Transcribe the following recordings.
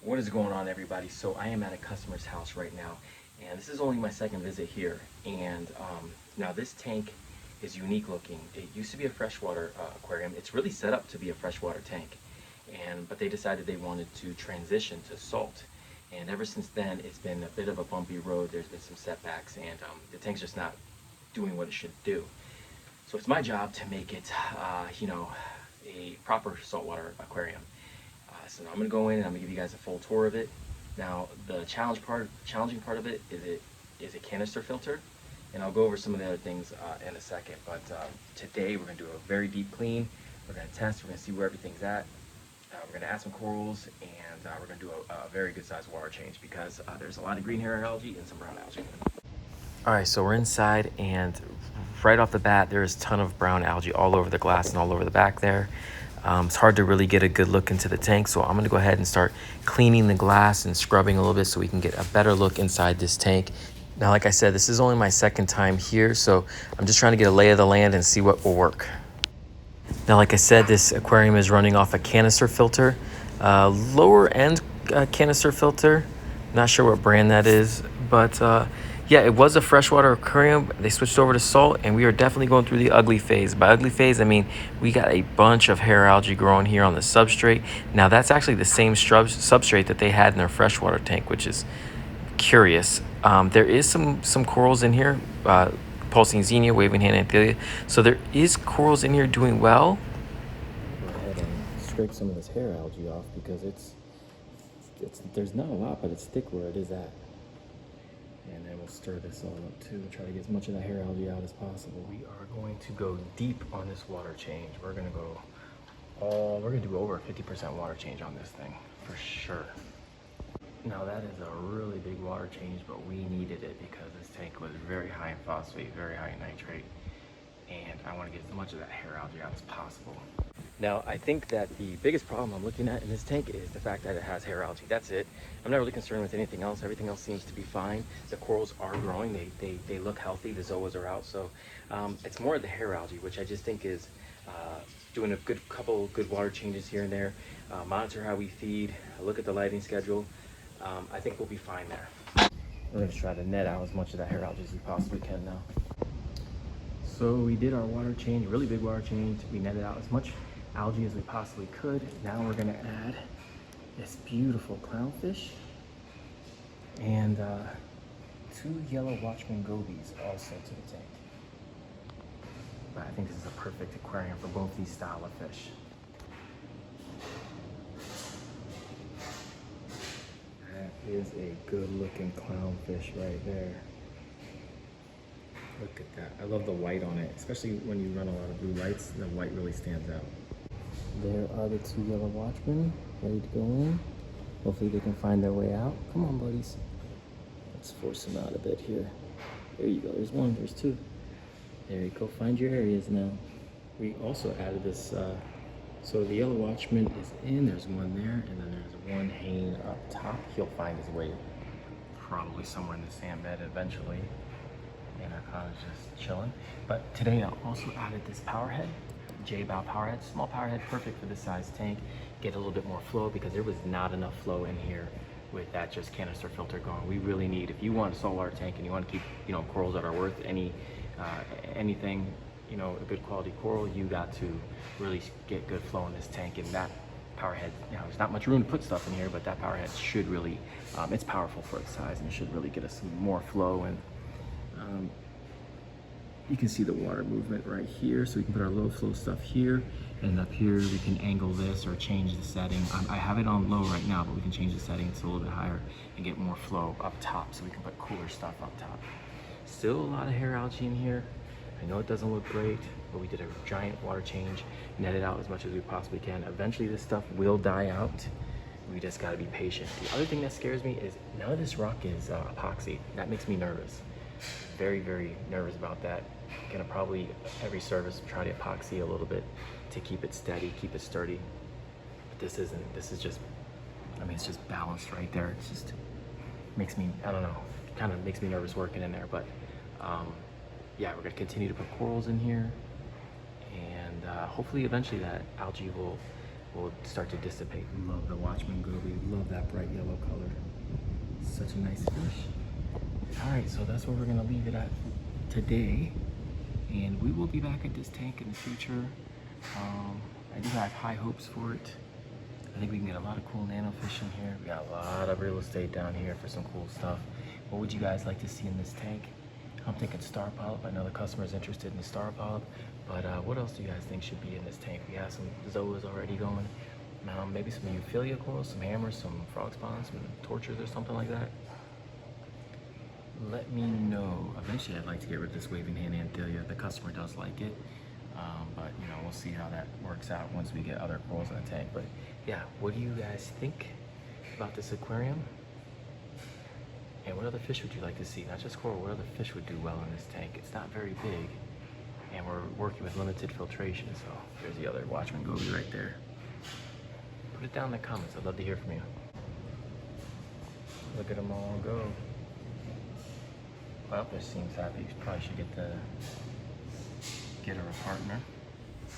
What is going on, everybody? So I am at a customer's house right now, and this is only my second visit here. And now this tank is unique looking. It used to be a freshwater aquarium. It's really set up to be a freshwater tank, but they decided they wanted to transition to salt. And ever since then, it's been a bit of a bumpy road. There's been some setbacks, and the tank's just not doing what it should do. So it's my job to make it, a proper saltwater aquarium. So now I'm going to go in and I'm going to give you guys a full tour of it. Now the challenging part of it is a canister filter, and I'll go over some of the other things in a second. But today we're going to do a very deep clean. We're going to test. We're going to see where everything's at. We're going to add some corals, and we're going to do a very good sized water change because there's a lot of green hair algae and some brown algae. All right, so we're inside, and right off the bat, there's a ton of brown algae all over the glass and all over the back there. It's hard to really get a good look into the tank, so I'm going to go ahead and start cleaning the glass and scrubbing a little bit so we can get a better look inside this tank. Now, like I said, this is only my second time here, so I'm just trying to get a lay of the land and see what will work. Now, like I said, this aquarium is running off a canister filter, lower end canister filter. Not sure what brand that is, but yeah, it was a freshwater aquarium. They switched over to salt, and we are definitely going through the ugly phase. By ugly phase, I mean we got a bunch of hair algae growing here on the substrate. Now, that's actually the same substrate that they had in their freshwater tank, which is curious. There is some corals in here, pulsing xenia, waving hand anthelia. So there is corals in here doing well. Go ahead and scrape some of this hair algae off because there's not a lot, but it's thick where it is at. And then we'll stir this all up too, try to get as much of the hair algae out as possible. We are going to go deep on this water change. We're gonna do over a 50% water change on this thing, for sure. Now that is a really big water change, but we needed it because this tank was very high in phosphate, very high in nitrate, and I wanna get as much of that hair algae out as possible. Now, I think that the biggest problem I'm looking at in this tank is the fact that it has hair algae. That's it. I'm not really concerned with anything else. Everything else seems to be fine. The corals are growing. They look healthy. The zoas are out. So it's more of the hair algae, which I just think is doing a couple good water changes here and there. Monitor how we feed. Look at the lighting schedule. I think we'll be fine there. We're going to try to net out as much of that hair algae as we possibly can now. So we did our water change, really big water change. We netted out as much algae as we possibly could. Now we're gonna add this beautiful clownfish and 2 yellow watchman gobies also to the tank. But I think this is a perfect aquarium for both these style of fish. That is a good looking clownfish right there. Look at that. I love the white on it, especially when you run a lot of blue lights, the white really stands out. There are the 2 yellow watchmen ready to go in. Hopefully they can find their way out. Come on, buddies. Let's force them out a bit here. There you go. There's 1, there's 2. There you go. Find your areas now. We also added this, so the yellow watchman is in. There's 1 there, and then there's 1 hanging up top. He'll find his way probably somewhere in the sand bed eventually. And I kind of just chilling. But today I also added this power head. J-bow power head, small power head, perfect for this size tank. Get a little bit more flow because there was not enough flow in here with that just canister filter going. We really need, if you want a saltwater tank and you want to keep, corals that are worth anything, a good quality coral, you got to really get good flow in this tank. And that power head, there's not much room to put stuff in here, but that power head should really, it's powerful for its size and it should really get us some more flow. And you can see the water movement right here, so we can put our low flow stuff here, and up here we can angle this or change the setting. I have it on low right now, but we can change the setting to a little bit higher and get more flow up top, so we can put cooler stuff up top. Still a lot of hair algae in here. I know it doesn't look great, but we did a giant water change, netted out as much as we possibly can. Eventually this stuff will die out. We just gotta be patient. The other thing that scares me is none of this rock is epoxy. That makes me nervous. Very, very nervous about that. Gonna probably every service try to epoxy a little bit to keep it steady, keep it sturdy. But this isn't. This is just, it's just balanced right there. It's just makes me, I don't know, kind of makes me nervous working in there. But yeah, we're gonna continue to put corals in here, and hopefully eventually that algae will start to dissipate. Love the watchman goby. Love that. that bright yellow color. Such a nice fish. All right, so that's where we're gonna leave it at today. And we will be back at this tank in the future. I do have high hopes for it. I think we can get a lot of cool nano fish in here. We got a lot of real estate down here for some cool stuff. What would you guys like to see in this tank? I'm thinking star polyp. I know the customer is interested in the star polyp, but what else do you guys think should be in this tank? We have some zoas already going. Maybe some euphyllia corals, some hammers, some frog spawns, some tortures or something like that. Let me know. Eventually I'd like to get rid of this waving hand anthelia. The customer does like it, but you know, we'll see how that works out once we get other corals in the tank. But yeah, what do you guys think about this aquarium? And what other fish would you like to see? Not just coral, what other fish would do well in this tank? It's not very big, and we're working with limited filtration, so there's the other Watchman goby right there. Put it down in the comments. I'd love to hear from you. Look at them all go. Well, fish seems happy. Probably should get her a partner.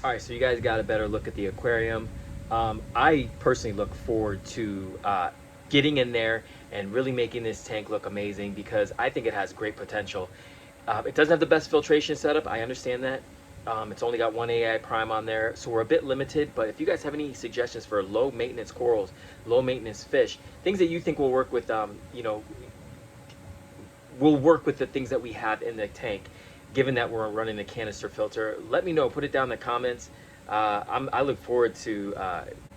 All right, so you guys got a better look at the aquarium. I personally look forward to getting in there and really making this tank look amazing, because I think it has great potential. It doesn't have the best filtration setup, I understand that. It's only got one AI prime on there, so we're a bit limited, but if you guys have any suggestions for low maintenance corals, low maintenance fish, things that you think will work with, you know, will work with the things that we have in the tank, given that we're running the canister filter, let me know, put it down in the comments. I look forward to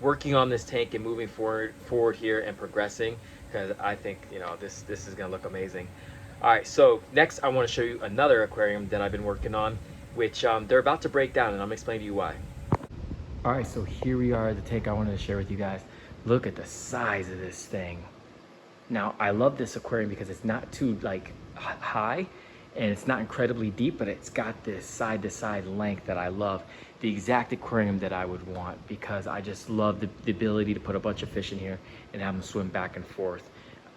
working on this tank and moving forward here and progressing, because I think, you know, this is gonna look amazing. All right, so next I want to show you another aquarium that I've been working on, which they're about to break down, and I'm explaining to you why. All right, so here we are at the tank I wanted to share with you guys. Look at the size of this thing. Now, I love this aquarium because it's not too like high and it's not incredibly deep, but it's got this side to side length that I love. The exact aquarium that I would want, because I just love the ability to put a bunch of fish in here and have them swim back and forth.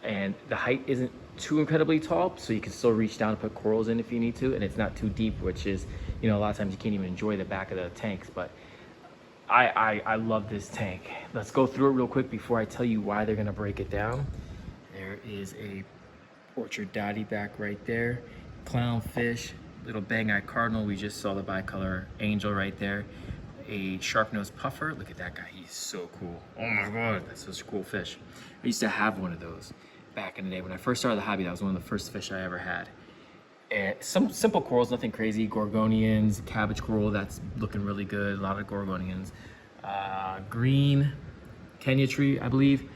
And the height isn't too incredibly tall, so you can still reach down and put corals in if you need to, and it's not too deep, which is, you know, a lot of times you can't even enjoy the back of the tanks. But I love this tank. Let's go through it real quick before I tell you why they're gonna break it down. There is a orchard dotty back right there, clownfish, little bang-eyed cardinal. We just saw the bicolor angel right there. A sharp-nosed puffer. Look at that guy, he's so cool. Oh my god, that's such a cool fish. I used to have one of those back in the day. When I first started the hobby, that was one of the first fish I ever had. And some simple corals, nothing crazy. Gorgonians, cabbage coral, that's looking really good. A lot of gorgonians. Green Kenya tree, I believe.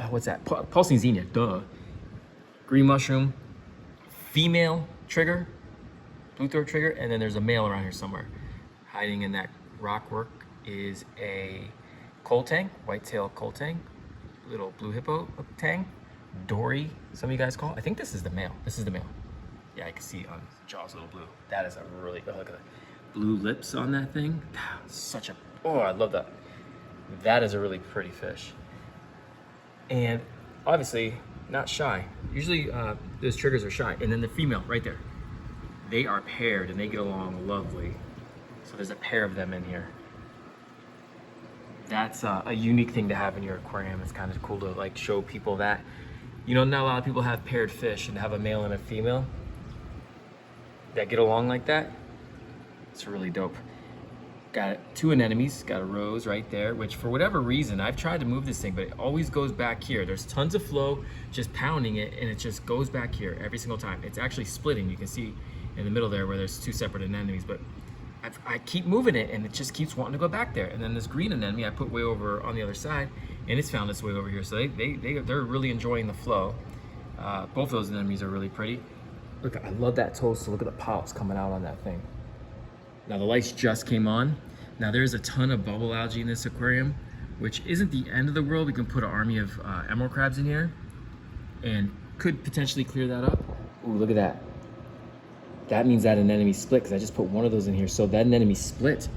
What's that? Pulsing xenia, duh. Green mushroom, female trigger, blue throat trigger, and then there's a male around here somewhere. Hiding in that rock work is a coal tang, whitetail coal tang, little blue hippo tang, dory, some of you guys call it. I think this is the male. This is the male. Yeah, I can see on his jaws, little blue. That is a really, oh, look at the blue lips on that thing. Such a, oh, I love that. That is a really pretty fish. And obviously not shy. Usually those triggers are shy. And then the female right there. They are paired and they get along lovely. So there's a pair of them in here. That's a unique thing to have in your aquarium. It's kind of cool to like show people that, you know, not a lot of people have paired fish and have a male and a female that get along like that. It's really dope. Got two anemones, got a rose right there, which for whatever reason, I've tried to move this thing, but it always goes back here. There's tons of flow, just pounding it, and it just goes back here every single time. It's actually splitting. You can see in the middle there where there's two separate anemones, but I keep moving it and it just keeps wanting to go back there. And then this green anemone I put way over on the other side, and it's found its way over here. So they're really enjoying the flow. Both of those anemones are really pretty. Look, I love that toast. So look at the polyps coming out on that thing. Now the lights just came on. Now there's a ton of bubble algae in this aquarium, which isn't the end of the world. We can put an army of emerald crabs in here and could potentially clear that up. Ooh, look at that. That means that anemone split, because I just put one of those in here. So that anemone split.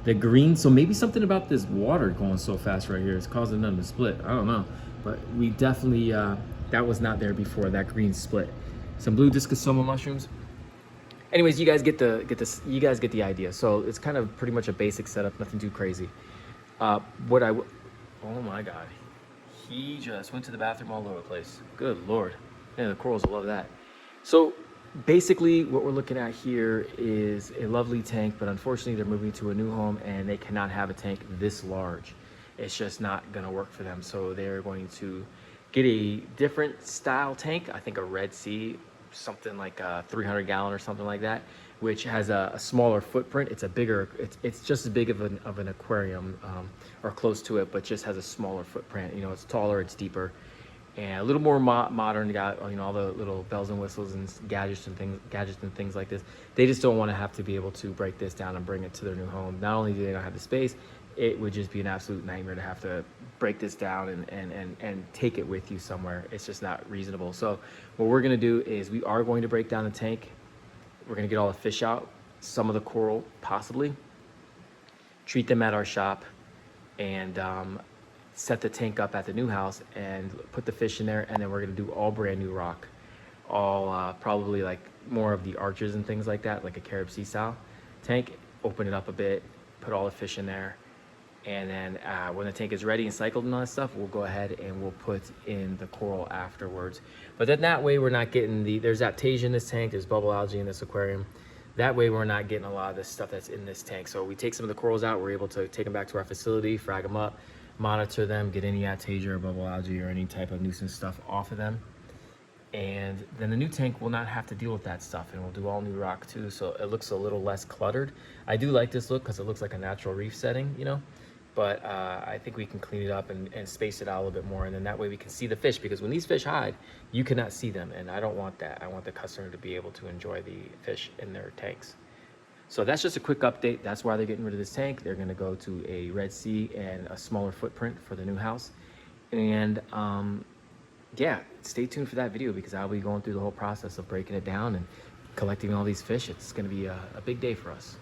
The green, so maybe something about this water going so fast right here is causing them to split. I don't know, but we definitely, that was not there before, that green split. Some blue discosoma mushrooms. Anyways, you guys get the idea. So it's kind of pretty much a basic setup, nothing too crazy. Oh my God. He just went to the bathroom all over the place. Good Lord. Yeah, the corals will love that. So basically what we're looking at here is a lovely tank, but unfortunately they're moving to a new home and they cannot have a tank this large. It's just not gonna work for them. So they're going to get a different style tank. I think a Red Sea, something like a 300 gallon or something like that, which has a smaller footprint. It's a bigger, it's just as big of an aquarium, or close to it, but just has a smaller footprint. You know, it's taller, it's deeper, and a little more modern. Got, you know, all the little bells and whistles and gadgets and things like this. They just don't want to have to be able to break this down and bring it to their new home. Not only do they not have the space, it would just be an absolute nightmare to have to break this down and take it with you somewhere. It's just not reasonable. So what we're gonna do is we are going to break down the tank. We're gonna get all the fish out, some of the coral possibly, treat them at our shop, and set the tank up at the new house and put the fish in there. And then we're gonna do all brand new rock, all probably like more of the arches and things like that, like a Carib Sea style tank. Open it up a bit, put all the fish in there, and then when the tank is ready and cycled and all that stuff, we'll go ahead and we'll put in the coral afterwards. But then that way we're not getting there's aptasia in this tank, there's bubble algae in this aquarium. That way we're not getting a lot of this stuff that's in this tank. So we take some of the corals out, we're able to take them back to our facility, frag them up, monitor them, get any aptasia or bubble algae or any type of nuisance stuff off of them. And then the new tank will not have to deal with that stuff, and we'll do all new rock too, so it looks a little less cluttered. I do like this look because it looks like a natural reef setting, you know, but I think we can clean it up and space it out a little bit more, and then that way we can see the fish, because when these fish hide, you cannot see them, and I don't want that. I want the customer to be able to enjoy the fish in their tanks. So that's just a quick update. That's why they're getting rid of this tank. They're gonna go to a Red Sea and a smaller footprint for the new house. And yeah, stay tuned for that video, because I'll be going through the whole process of breaking it down and collecting all these fish. It's gonna be a big day for us.